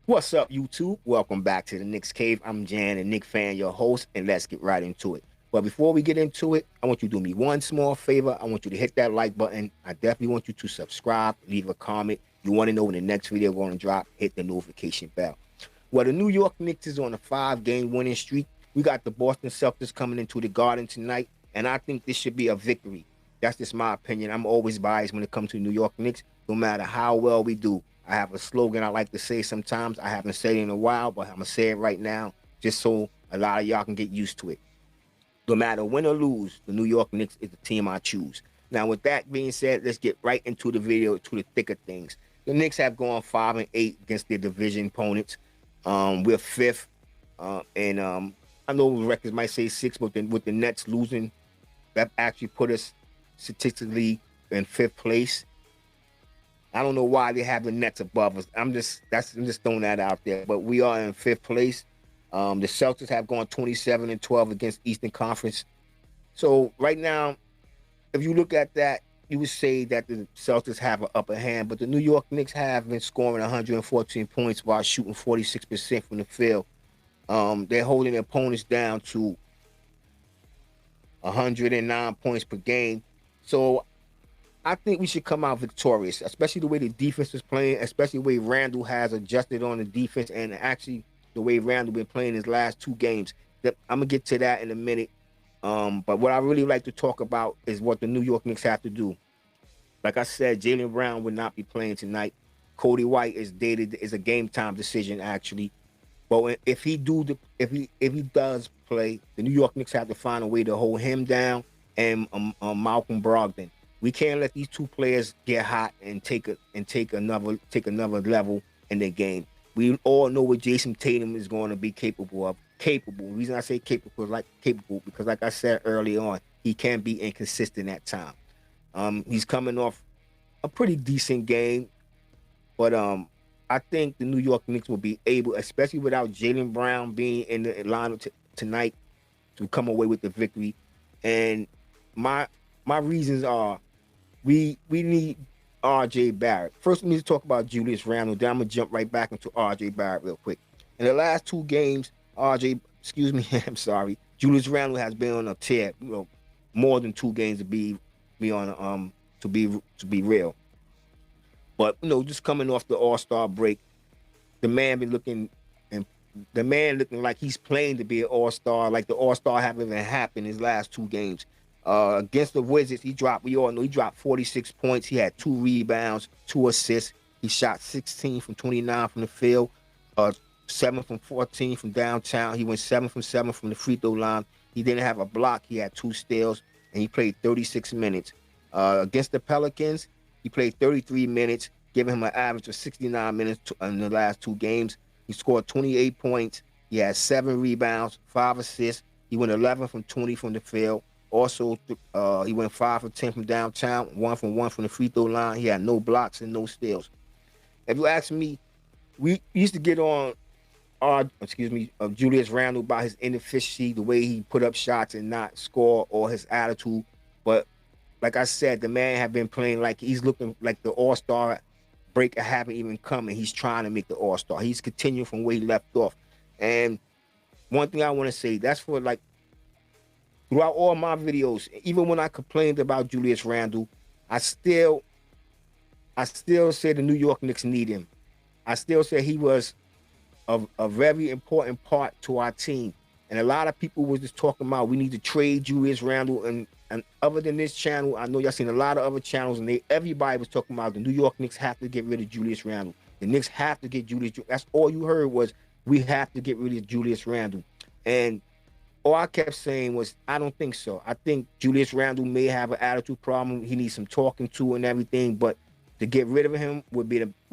What's up, YouTube? Welcome back to the Knicks Cave. I'm Jan, a Knick fan, your host, and let's get right into it. But before we get into it, I want you to do me one small favor. I want you to hit that like button. I definitely want you to subscribe, leave a comment. You want to know when the next video going to drop, hit the notification bell. Well, the New York Knicks is on a 5-game winning streak. We got the Boston Celtics coming into the Garden tonight, and I think this should be a victory. That's just my opinion. I'm always biased when it comes to the New York Knicks, no matter how well we do. I have a slogan I like to say sometimes. I haven't said it in a while, but I'm going to say it right now just so a lot of y'all can get used to it. No matter win or lose, the New York Knicks is the team I choose. Now, with that being said, let's get right into the video, to the thick of things. The Knicks have gone 5-8 against their division opponents. We're fifth, and I know the records might say six, but then with the Nets losing, that actually put us statistically in fifth place. I don't know why they have the Nets above us. I'm just throwing that out there. But we are in fifth place. The Celtics have gone 27-12 against Eastern Conference. So right now, if you look at that, you would say that the Celtics have an upper hand. But the New York Knicks have been scoring 114 points while shooting 46% from the field. They're holding their opponents down to 109 points per game. So I think we should come out victorious, especially the way the defense is playing, especially the way Randall has adjusted on the defense, and actually the way Randall been playing his last two games. I'm going to get to that in a minute. But what I really like to talk about is what the New York Knicks have to do. Like I said, Jaylen Brown will not be playing tonight. Cody White is a game time decision, actually. But if he does play, the New York Knicks have to find a way to hold him down and Malcolm Brogdon. We can't let these two players get hot and take another level in their game. We all know what Jason Tatum is going to be capable of. Capable. The reason I say capable because, like I said early on, he can be inconsistent at times. He's coming off a pretty decent game, but I think the New York Knicks will be able, especially without Jaylen Brown being in the lineup tonight, to come away with the victory. And my reasons are, we need R.J. Barrett. First, we need to talk about Julius Randle. Then I'm going to jump right back into R.J. Barrett real quick. In the last two games, Julius Randle has been on a tear, more than 2 games to be real. But, just coming off the All-Star break, the man looking like he's playing to be an All-Star, like the All-Star haven't even happened in his last 2 games. Against the Wizards, we all know he dropped 46 points. He had 2 rebounds, 2 assists. He shot 16 from 29 from the field, 7 from 14 from downtown. He went 7 from 7 from the free throw line. He didn't have a block. He had 2 steals, and he played 36 minutes. Against the Pelicans, he played 33 minutes, giving him an average of 69 minutes in the last 2 games. He scored 28 points. He had 7 rebounds, 5 assists. He went 11 from 20 from the field. Also, he went 5 for 10 from downtown, 1 from 1 from the free throw line. He had no blocks and no steals. If you ask me, we used to get on Julius Randle about his inefficiency, the way he put up shots and not score, or his attitude. But like I said, the man have been playing like he's looking like the All-Star break haven't even come, and he's trying to make the All-Star. He's continuing from where he left off. And one thing I want to say, that's for like, throughout all my videos, even when I complained about Julius Randle, I still said the New York Knicks need him. I still said he was a very important part to our team. And a lot of people was just talking about we need to trade Julius Randle. And other than this channel, I know y'all seen a lot of other channels, and everybody was talking about the New York Knicks have to get rid of Julius Randle. The Knicks have to get Julius. That's all you heard was we have to get rid of Julius Randle. And all I kept saying was, I don't think so. I think Julius Randle may have an attitude problem. He needs some talking to and everything, but to get rid of him would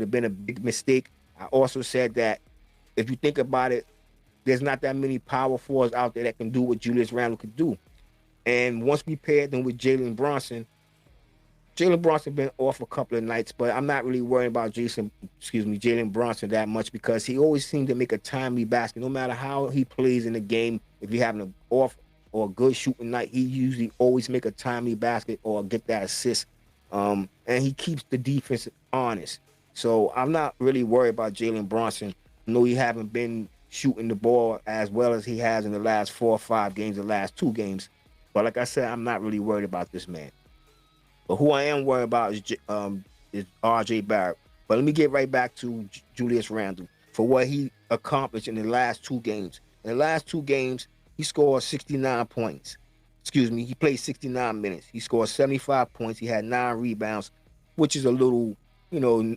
have been a big mistake. I also said that if you think about it, there's not that many power forwards out there that can do what Julius Randle could do. And once we paired them with Jalen Brunson been off a couple of nights, but I'm not really worried about Jalen Brunson that much, because he always seems to make a timely basket. No matter how he plays in the game, if you're having an off or a good shooting night, he usually always make a timely basket or get that assist. And he keeps the defense honest. So I'm not really worried about Jalen Brunson. I know he haven't been shooting the ball as well as he has in the last 4 or 5 games, the last 2 games. But like I said, I'm not really worried about this man. But who I am worried about is R.J. Barrett. But let me get right back to Julius Randle for what he accomplished in the last 2 games. In the last 2 games, he scored 69 points. Excuse me, he played 69 minutes. He scored 75 points. He had 9 rebounds, which is a little, you know,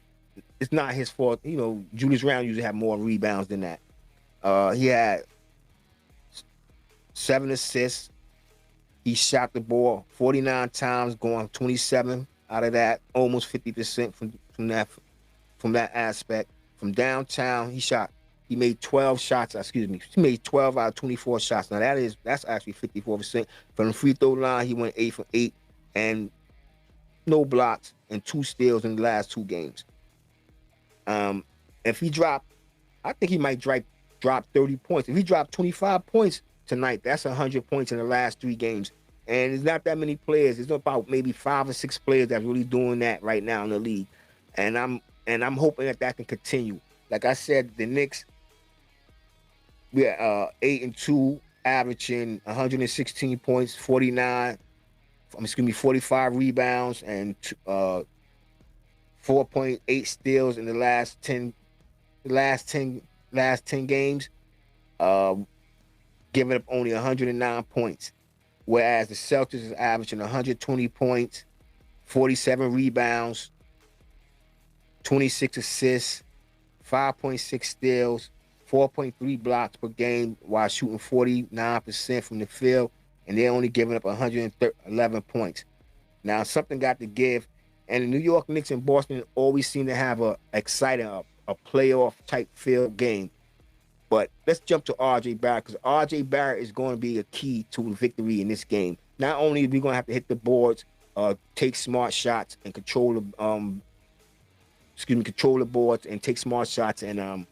it's not his fault. You know, Julius Randle usually have more rebounds than that. He had 7 assists. He shot the ball 49 times, going 27 out of that, almost 50% from that aspect. From downtown, he made 12 shots. Excuse me, he made 12 out of 24 shots. Now that's actually 54%. From the free throw line, he went 8 for 8, and no blocks and 2 steals in the last 2 games. If he dropped, I think he might drop 30 points. If he dropped 25 points tonight, that's 100 points in the last 3 games. And there's not that many players. There's about maybe 5 or 6 players that's really doing that right now in the league. And I'm hoping that can continue. Like I said, the Knicks, we're 8-2, averaging 116 points, 45 rebounds, and 4.8 steals in the last 10 games, giving up only 109 points. Whereas the Celtics is averaging 120 points, 47 rebounds, 26 assists, 5.6 steals, 4.3 blocks per game while shooting 49% from the field, and they're only giving up 111 points. Now, something got to give, and the New York Knicks and Boston always seem to have a exciting, a playoff type field game. But let's jump to R.J. Barrett, because R.J. Barrett is going to be a key to victory in this game. Not only are we going to have to hit the boards, take smart shots, and control the boards and take smart shots and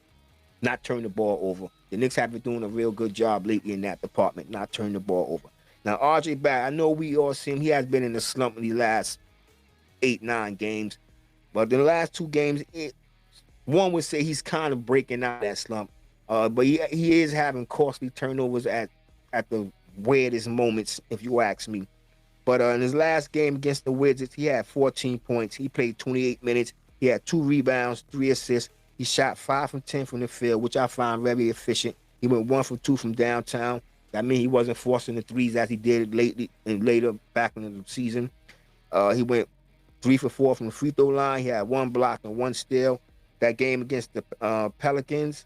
not turn the ball over. The Knicks have been doing a real good job lately in that department, not turning the ball over. Now, R.J. Barrett, I know we all see him. He has been in the slump in the last 8-9 games. But the last 2 games, one would say he's kind of breaking out of that slump. But he is having costly turnovers at the weirdest moments, if you ask me. But in his last game against the Wizards, he had 14 points. He played 28 minutes. He had 2 rebounds, 3 assists. He shot 5 from 10 from the field, which I find very efficient. He went 1 for 2 from downtown. That means he wasn't forcing the threes as he did lately and later back in the season. He went 3 for 4 from the free throw line. He had 1 block and 1 steal. That game against the Pelicans,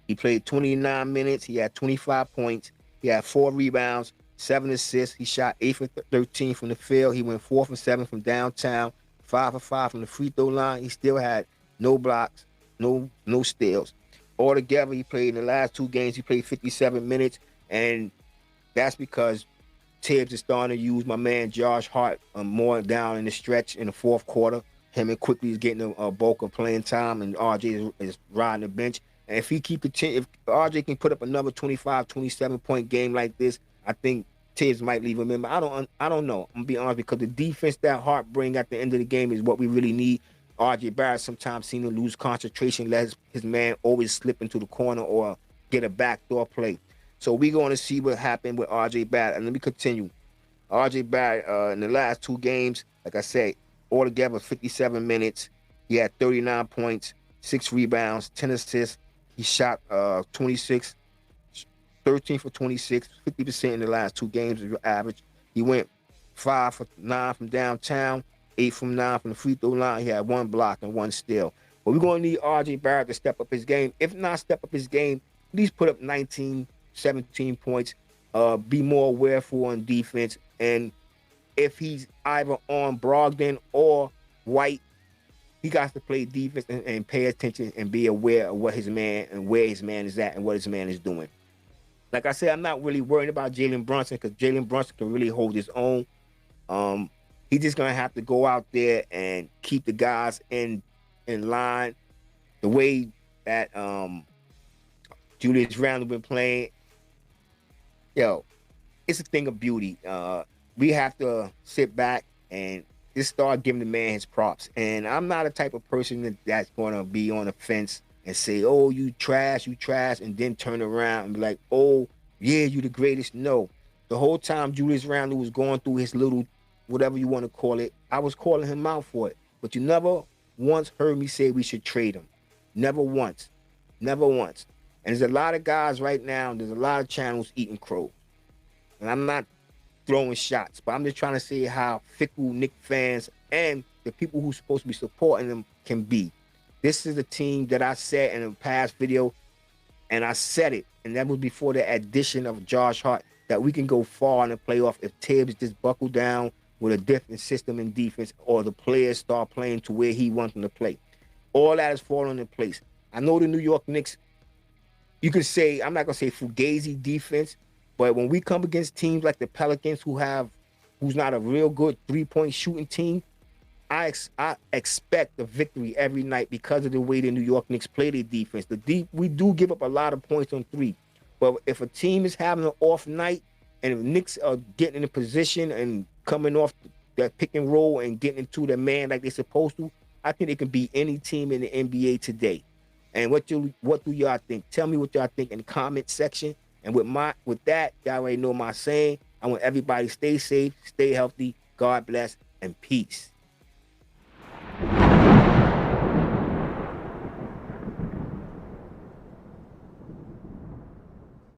he played 29 minutes. He had 25 points. He had 4 rebounds, 7 assists. He shot 8 for 13 from the field. He went 4 for 7 from downtown, 5 for 5 from the free throw line. He still had no blocks, no steals. Altogether, he played in the last 2 games. He played 57 minutes, and that's because Tibbs is starting to use my man Josh Hart more down in the stretch in the fourth quarter. Him and Quickly is getting a bulk of playing time, and RJ is riding the bench. And if RJ can put up another 25, 27-point game like this, I think Tibbs might leave him in. But I don't know. I'm gonna be honest, because the defense that Hart bring at the end of the game is what we really need. RJ Barrett sometimes seems to lose concentration, let his man always slip into the corner or get a backdoor play. So we're going to see what happened with RJ Barrett. And let me continue. RJ Barrett, in the last 2 games, like I said, altogether 57 minutes. He had 39 points, 6 rebounds, 10 assists. He shot 13 for 26, 50% in the last 2 games of your average. He went 5 for 9 from downtown, 8 from 9 from the free throw line. He had 1 block and 1 steal. But we're going to need RJ Barrett to step up his game. If not step up his game, at least put up 19, 17 points, be more awareful on defense. And if he's either on Brogdon or White, he got to play defense and pay attention and be aware of what his man and where his man is at and what his man is doing. Like I said, I'm not really worried about Jalen Brunson, because Jalen Brunson can really hold his own. He's just gonna have to go out there and keep the guys in line the way that Julius Randle been playing. Yo, it's a thing of beauty. We have to sit back and just start giving the man his props. And I'm not a type of person that's going to be on the fence and say, "Oh, you trash," and then turn around and be like, "Oh, yeah, you the greatest." No, the whole time Julius Randle was going through his little, whatever you want to call it, I was calling him out for it. But you never once heard me say we should trade him. Never once. Never once. And there's a lot of guys right now, there's a lot of channels eating crow. And I'm not throwing shots, but I'm just trying to say how fickle Knicks fans and the people who's supposed to be supporting them can be. This is a team that I said in a past video, and I said it, and that was before the addition of Josh Hart, that we can go far in the playoff if Tibbs just buckle down with a different system in defense, or the players start playing to where he wants them to play. All that is falling in place. I know the New York Knicks, you can say, I'm not gonna say fugazi defense, but when we come against teams like the Pelicans, who's not a real good 3-point shooting team, I expect a victory every night because of the way the New York Knicks play their defense. We do give up a lot of points on three, but if a team is having an off night and the Knicks are getting in a position and coming off that pick and roll and getting into the man like they're supposed to, I think it can beat any team in the NBA today. And what do y'all think? Tell me what y'all think in the comment section. And with that, y'all already know my saying. I want everybody to stay safe, stay healthy, God bless, and peace.